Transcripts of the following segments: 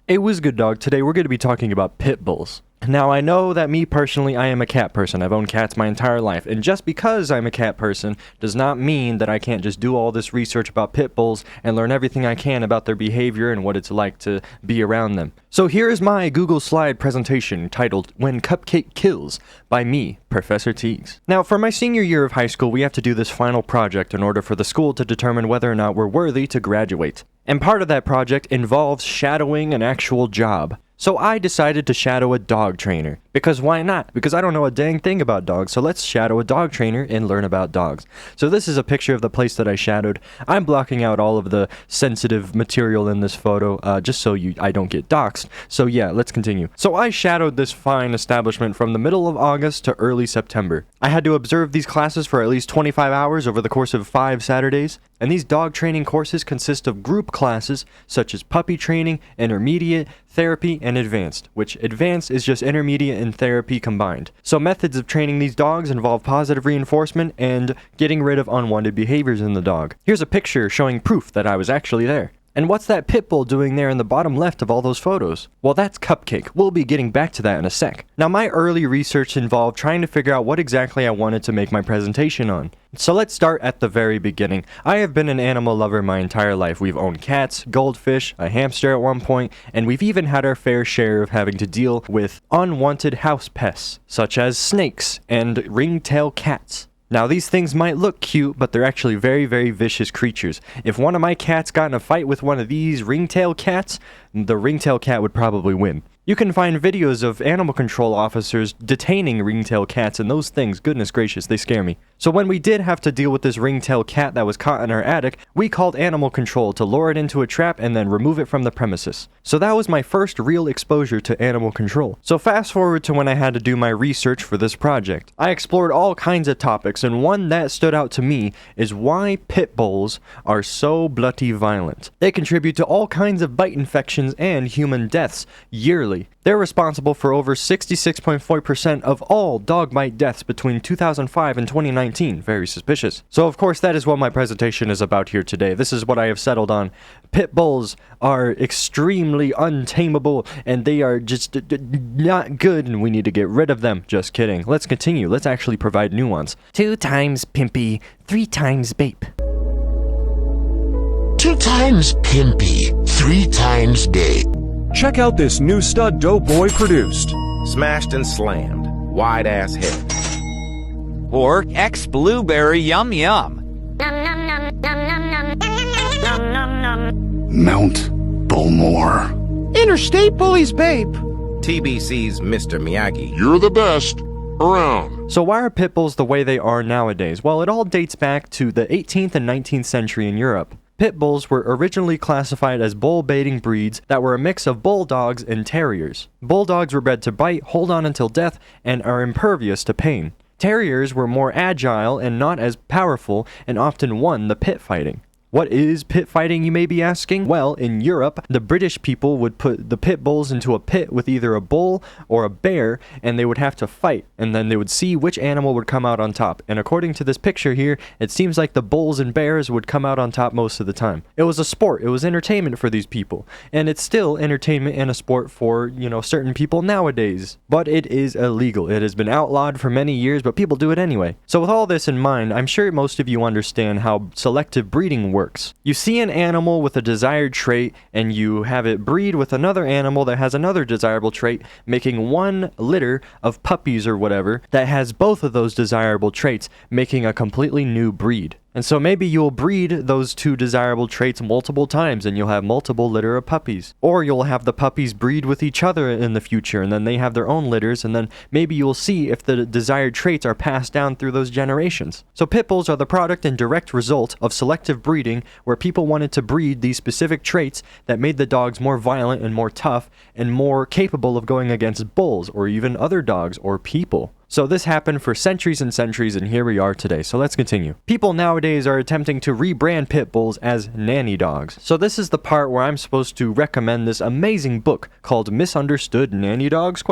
Hey, what's good, dog? Today we're going to be talking about pit bulls. Now, I know that me personally, I am a cat person. I've owned cats my entire life, and just because I'm a cat person does not mean that I can't just do all this research about pit bulls and learn everything I can about their behavior and what it's like to be around them. So here's my Google slide presentation titled When Cupcake Kills by me, Professor Teagues. Now, for my senior year of high school, we have to do this final project in order for the school to determine whether or not we're worthy to graduate. And part of that project involves shadowing an actual job. So I decided to shadow a dog trainer. Because why not? Because I don't know a dang thing about dogs, so let's shadow a dog trainer and learn about dogs. So this is a picture of the place that I shadowed. I'm blocking out all of the sensitive material in this photo, just so I don't get doxxed. So yeah, let's continue. So I shadowed this fine establishment from the middle of August to early September. I had to observe these classes for at least 25 hours over the course of 5 Saturdays. And these dog training courses consist of group classes such as puppy training, intermediate, therapy, and advanced, which advanced is just intermediate and therapy combined. So methods of training these dogs involve positive reinforcement and getting rid of unwanted behaviors in the dog. Here's a picture showing proof that I was actually there. And what's that pit bull doing there in the bottom left of all those photos? Well, that's Cupcake. We'll be getting back to that in a sec. Now, my early research involved trying to figure out what exactly I wanted to make my presentation on. So let's start at the very beginning. I have been an animal lover my entire life. We've owned cats, goldfish, a hamster at one point, and we've even had our fair share of having to deal with unwanted house pests, such as snakes and ringtail cats. Now, these things might look cute, but they're actually very, very vicious creatures. If one of my cats got in a fight with one of these ringtail cats, the ringtail cat would probably win. You can find videos of animal control officers detaining ringtail cats, and those things, goodness gracious, they scare me. So when we did have to deal with this ringtail cat that was caught in our attic, we called animal control to lure it into a trap and then remove it from the premises. So that was my first real exposure to animal control. So fast forward to when I had to do my research for this project. I explored all kinds of topics, and one that stood out to me is why pit bulls are so bloody violent. They contribute to all kinds of bite infections and human deaths yearly. They're responsible for over 66.4% of all dog bite deaths between 2005 and 2019. Very suspicious. So of course that is what my presentation is about here today. This is what I have settled on. Pit bulls are extremely untamable and they are just not good and we need to get rid of them. Just kidding. Let's continue. Let's actually provide nuance. 2 times Pimpy, 3 times Bape. 2 times Pimpy, 3 times Bape. Check out this new stud dope boy produced. Smashed and slammed. Wide ass head. Pork X blueberry yum yum. Mount Bullmore. Interstate Bullies Bape. TBC's Mr. Miyagi. You're the best around. So why are pit bulls the way they are nowadays? Well, it all dates back to the 18th and 19th century in Europe. Pit bulls were originally classified as bull-baiting breeds that were a mix of bulldogs and terriers. Bulldogs were bred to bite, hold on until death, and are impervious to pain. Terriers were more agile and not as powerful and often won the pit fighting. What is pit fighting, you may be asking? Well, in Europe, the British people would put the pit bulls into a pit with either a bull or a bear, and they would have to fight, and then they would see which animal would come out on top. And according to this picture here, it seems like the bulls and bears would come out on top most of the time. It was a sport. It was entertainment for these people. And it's still entertainment and a sport for, certain people nowadays. But it is illegal. It has been outlawed for many years, but people do it anyway. So with all this in mind, I'm sure most of you understand how selective breeding works. You see an animal with a desired trait and you have it breed with another animal that has another desirable trait, making one litter of puppies or whatever that has both of those desirable traits, making a completely new breed. And so maybe you'll breed those 2 desirable traits multiple times and you'll have multiple litter of puppies. Or you'll have the puppies breed with each other in the future and then they have their own litters and then maybe you'll see if the desired traits are passed down through those generations. So pit bulls are the product and direct result of selective breeding where people wanted to breed these specific traits that made the dogs more violent and more tough and more capable of going against bulls or even other dogs or people. So this happened for centuries and centuries, and here we are today. So let's continue. People nowadays are attempting to rebrand pit bulls as nanny dogs. So this is the part where I'm supposed to recommend this amazing book called Misunderstood Nanny Dogs,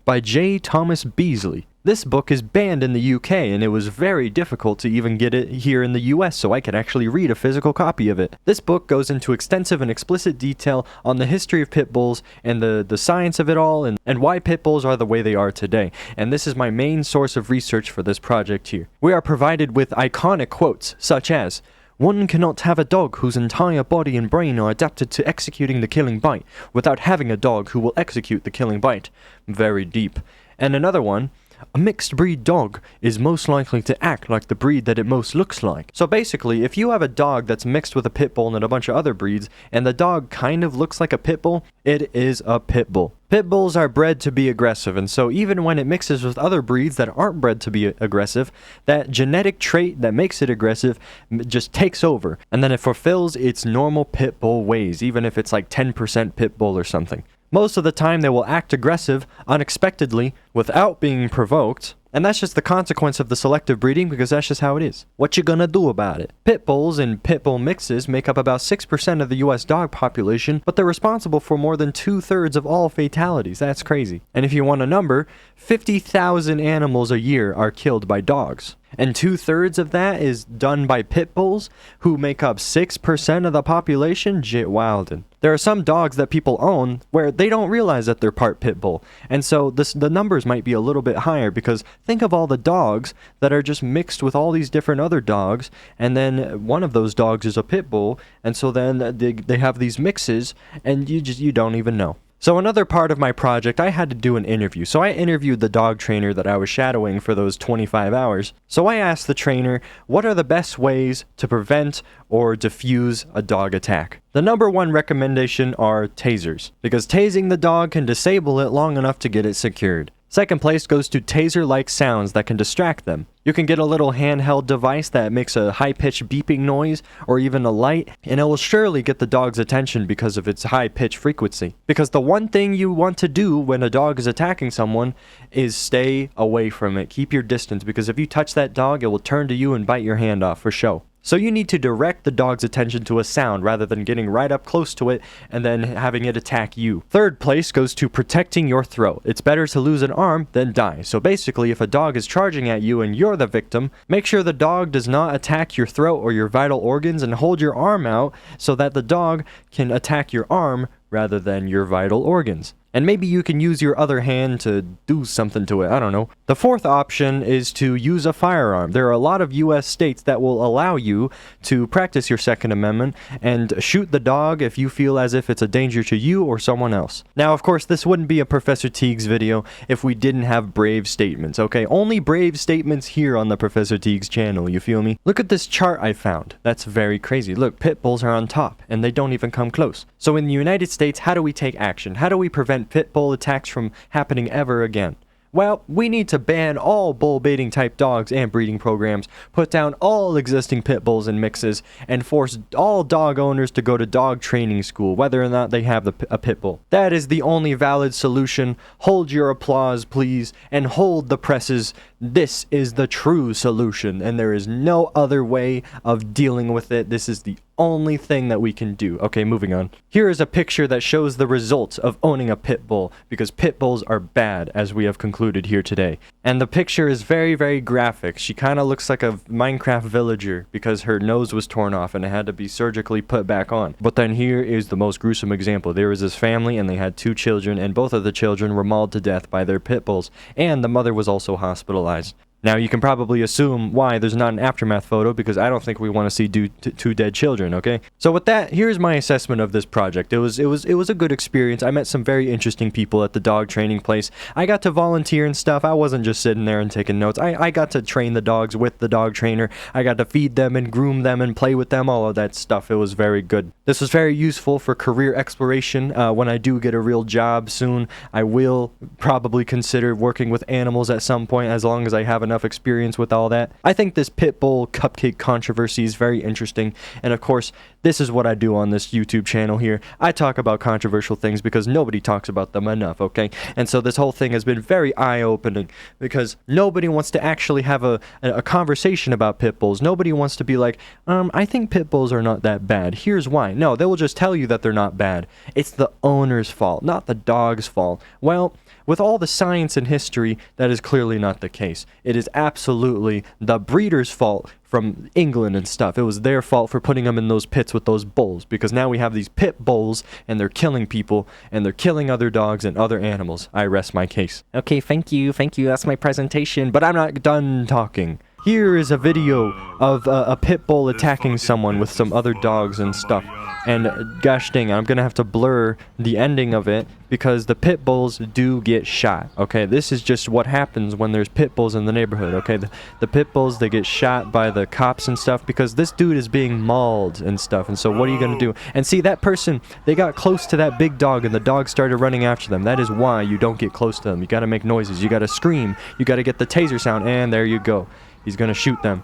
by J. Thomas Beasley. This book is banned in the UK, and it was very difficult to even get it here in the US so I could actually read a physical copy of it. This book goes into extensive and explicit detail on the history of pit bulls and the science of it all and why pit bulls are the way they are today. And this is my main source of research for this project here. We are provided with iconic quotes such as, "One cannot have a dog whose entire body and brain are adapted to executing the killing bite without having a dog who will execute the killing bite." Very deep. And another one, "A mixed breed dog is most likely to act like the breed that it most looks like." So basically, if you have a dog that's mixed with a pit bull and a bunch of other breeds, and the dog kind of looks like a pit bull, it is a pit bull. Pit bulls are bred to be aggressive, and so even when it mixes with other breeds that aren't bred to be aggressive, that genetic trait that makes it aggressive just takes over, and then it fulfills its normal pit bull ways, even if it's like 10% pit bull or something. Most of the time they will act aggressive, unexpectedly, without being provoked, and that's just the consequence of the selective breeding because that's just how it is. What you gonna do about it? Pit bulls and pit bull mixes make up about 6% of the US dog population, but they're responsible for more than 2/3 of all fatalities. That's crazy. And if you want a number, 50,000 animals a year are killed by dogs. And 2/3 of that is done by pit bulls, who make up 6% of the population. Jit wildin'. There are some dogs that people own where they don't realize that they're part pit bull, and so the numbers might be a little bit higher because think of all the dogs that are just mixed with all these different other dogs, and then one of those dogs is a pit bull, and so then they have these mixes, and you don't even know. So another part of my project, I had to do an interview. So I interviewed the dog trainer that I was shadowing for those 25 hours. So I asked the trainer, what are the best ways to prevent or diffuse a dog attack? The number one recommendation are tasers, because tasing the dog can disable it long enough to get it secured. Second place goes to taser-like sounds that can distract them. You can get a little handheld device that makes a high-pitched beeping noise, or even a light, and it will surely get the dog's attention because of its high-pitched frequency. Because the one thing you want to do when a dog is attacking someone is stay away from it. Keep your distance, because if you touch that dog, it will turn to you and bite your hand off for show. So you need to direct the dog's attention to a sound rather than getting right up close to it and then having it attack you. Third place goes to protecting your throat. It's better to lose an arm than die. So basically, if a dog is charging at you and you're the victim, make sure the dog does not attack your throat or your vital organs, and hold your arm out so that the dog can attack your arm rather than your vital organs. And maybe you can use your other hand to do something to it, I don't know. The fourth option is to use a firearm. There are a lot of US states that will allow you to practice your Second Amendment and shoot the dog if you feel as if it's a danger to you or someone else. Now, of course, this wouldn't be a Professor Teague's video if we didn't have brave statements, okay? Only brave statements here on the Professor Teague's channel, you feel me? Look at this chart I found. That's very crazy. Look, pit bulls are on top, and they don't even come close. So in the United States, how do we take action? How do we prevent pit bull attacks from happening ever again? Well, we need to ban all bull baiting type dogs and breeding programs, put down all existing pit bulls and mixes, and force all dog owners to go to dog training school, whether or not they have a pit bull. That is the only valid solution. Hold your applause, please, and hold the presses. This is the true solution, and there is no other way of dealing with it. This is the only thing that we can do. Okay, moving on. Here is a picture that shows the results of owning a pit bull, because pit bulls are bad, as we have concluded here today. And the picture is very, very graphic. She kind of looks like a Minecraft villager because her nose was torn off and it had to be surgically put back on. But then here is the most gruesome example. There was this family and they had 2 children, and both of the children were mauled to death by their pit bulls, and the mother was also hospitalized. Now, you can probably assume why there's not an aftermath photo, because I don't think we want to see 2 dead children, okay? So with that, here's my assessment of this project. It was a good experience. I met some very interesting people at the dog training place. I got to volunteer and stuff. I wasn't just sitting there and taking notes. I got to train the dogs with the dog trainer. I got to feed them and groom them and play with them, all of that stuff. It was very good. This was very useful for career exploration. When I do get a real job soon, I will probably consider working with animals at some point, as long as I have enough experience with all that. I think this pit bull cupcake controversy is very interesting, and of course, this is what I do on this YouTube channel here. I talk about controversial things because nobody talks about them enough, okay? And so this whole thing has been very eye-opening because nobody wants to actually have a conversation about pit bulls. Nobody wants to be like, I think pit bulls are not that bad. Here's why. No, they will just tell you that they're not bad. It's the owner's fault, not the dog's fault. Well, with all the science and history, that is clearly not the case. It is absolutely the breeder's fault from England and stuff. It was their fault for putting them in those pits with those bulls, because now we have these pit bulls and they're killing people and they're killing other dogs and other animals. I rest my case. Okay, thank you. That's my presentation, but I'm not done talking. Here is a video of a pit bull attacking someone with some other dogs and stuff. And gosh dang, I'm gonna have to blur the ending of it because the pit bulls do get shot. Okay, this is just what happens when there's pit bulls in the neighborhood. Okay, the pit bulls, they get shot by the cops and stuff because this dude is being mauled and stuff. And so what are you gonna do? And see, that person, they got close to that big dog and the dog started running after them. That is why you don't get close to them. You gotta make noises, you gotta scream, you gotta get the taser sound, and there you go. He's gonna shoot them.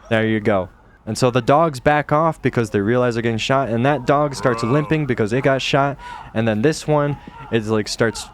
There you go. And so the dogs back off because they realize they're getting shot, and that dog starts limping because it got shot, and then this one is like starts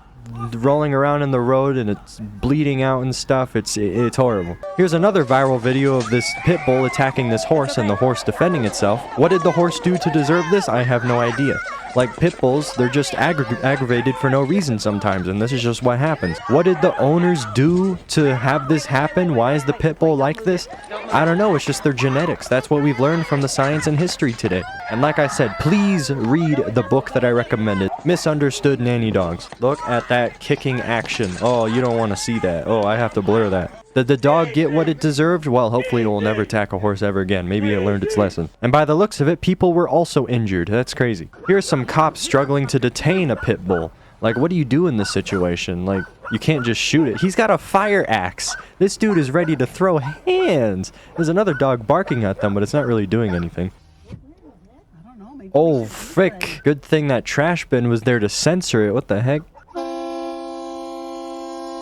rolling around in the road and it's bleeding out and stuff. It's horrible. Here's another viral video of this pit bull attacking this horse and the horse defending itself. What did the horse do to deserve this? I have no idea. Like pit bulls, they're just aggravated for no reason sometimes, and this is just what happens. What did the owners do to have this happen? Why is the pit bull like this? I don't know, it's just their genetics. That's what we've learned from the science and history today. And like I said, please read the book that I recommended, Misunderstood Nanny Dogs. Look at that kicking action. Oh, you don't want to see that. Oh, I have to blur that. Did the dog get what it deserved? Well, hopefully it will never attack a horse ever again. Maybe it learned its lesson. And by the looks of it, people were also injured. That's crazy. Here's some cops struggling to detain a pit bull. Like, what do you do in this situation? Like, you can't just shoot it. He's got a fire axe. This dude is ready to throw hands. There's another dog barking at them, but it's not really doing anything. Oh, frick. Good thing that trash bin was there to censor it. What the heck?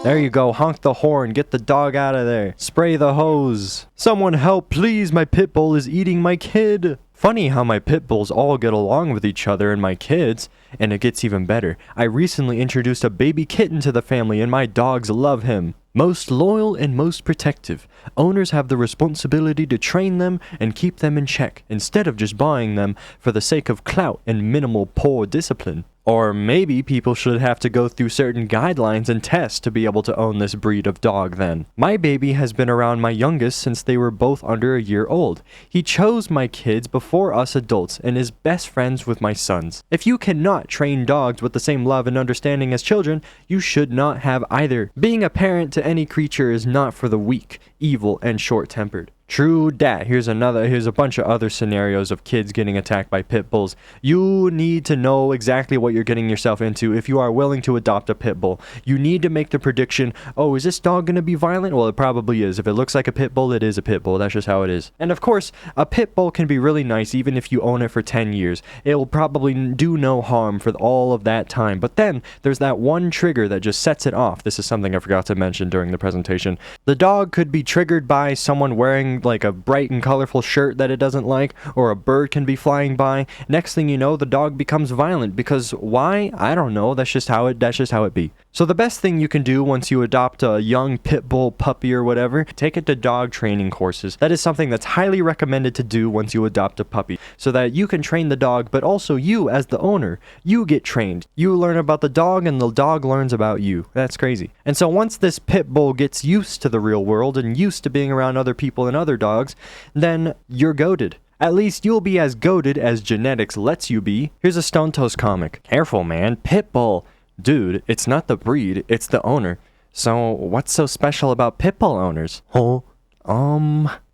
There you go, honk the horn, get the dog out of there. Spray the hose. Someone help, please, my pit bull is eating my kid. Funny how my pit bulls all get along with each other and my kids, and it gets even better. I recently introduced a baby kitten to the family and my dogs love him. Most loyal and most protective. Owners have the responsibility to train them and keep them in check, instead of just buying them for the sake of clout and minimal poor discipline. Or maybe people should have to go through certain guidelines and tests to be able to own this breed of dog then. My baby has been around my youngest since they were both under a year old. He chose my kids before us adults and is best friends with my sons. If you cannot train dogs with the same love and understanding as children, you should not have either. Being a parent to any creature is not for the weak, evil, and short-tempered. True dat. Here's a bunch of other scenarios of kids getting attacked by pit bulls. You need to know exactly what you're getting yourself into if you are willing to adopt a pit bull. You need to make the prediction, oh, is this dog going to be violent? Well, it probably is. If it looks like a pit bull, it is a pit bull. That's just how it is. And of course, a pit bull can be really nice even if you own it for 10 years. It will probably do no harm for all of that time. But then, there's that one trigger that just sets it off. This is something I forgot to mention during the presentation. The dog could be triggered by someone wearing like a bright and colorful shirt that it doesn't like, or a bird can be flying by. Next thing you know, the dog becomes violent because why? I don't know. That's just how it be. So the best thing you can do once you adopt a young pit bull puppy or whatever, take it to dog training courses. That is something that's highly recommended to do once you adopt a puppy, so that you can train the dog, but also you as the owner, you get trained. You learn about the dog and the dog learns about you. That's crazy. And so once this pit bull gets used to the real world and used to being around other people and other dogs, then you're goated. At least you'll be as goated as genetics lets you be. Here's a Stone Toast comic. Careful, man. Pit bull. Dude, it's not the breed, it's the owner. So, what's so special about pit bull owners? Huh?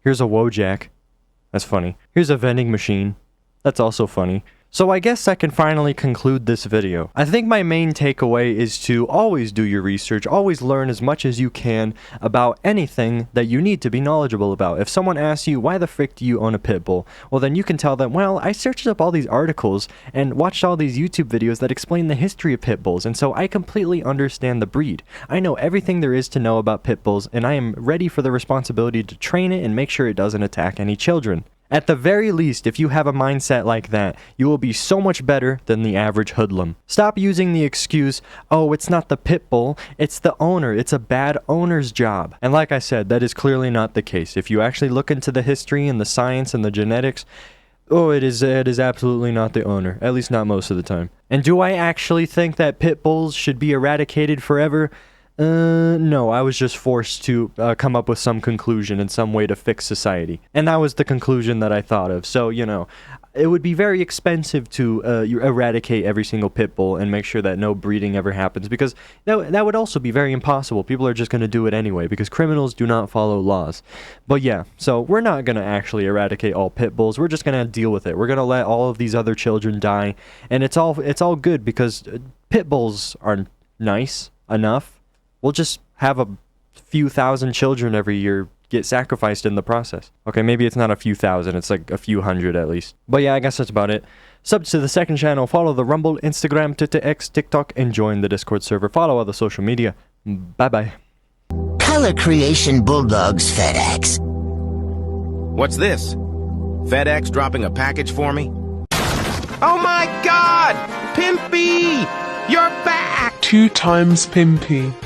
Here's a Wojak. That's funny. Here's a vending machine. That's also funny. So I guess I can finally conclude this video. I think my main takeaway is to always do your research, always learn as much as you can about anything that you need to be knowledgeable about. If someone asks you, why the frick do you own a pit bull? Well, then you can tell them, well, I searched up all these articles and watched all these YouTube videos that explain the history of pit bulls, and so I completely understand the breed. I know everything there is to know about pit bulls, and I am ready for the responsibility to train it and make sure it doesn't attack any children. At the very least, if you have a mindset like that, you will be so much better than the average hoodlum. Stop using the excuse, oh, it's not the pit bull, it's the owner, it's a bad owner's job. And like I said, that is clearly not the case. If you actually look into the history and the science and the genetics, oh, it is absolutely not the owner, at least not most of the time. And do I actually think that pit bulls should be eradicated forever? No, I was just forced to come up with some conclusion and some way to fix society. And that was the conclusion that I thought of. So, you know, it would be very expensive to eradicate every single pit bull and make sure that no breeding ever happens, because that would also be very impossible. People are just going to do it anyway, because criminals do not follow laws. But yeah, so we're not going to actually eradicate all pit bulls. We're just going to deal with it. We're going to let all of these other children die, and it's all good, because pit bulls are nice enough. We'll just have a few thousand children every year get sacrificed in the process. Okay, maybe it's not a few thousand, it's like a few hundred at least. But yeah, I guess that's about it. Sub to the second channel, follow the Rumble, Instagram, Twitter, X, TikTok, and join the Discord server. Follow other social media. Bye-bye. Color Creation Bulldogs FedEx. What's this? FedEx dropping a package for me? Oh my God! Pimpy! You're back! 2 times Pimpy.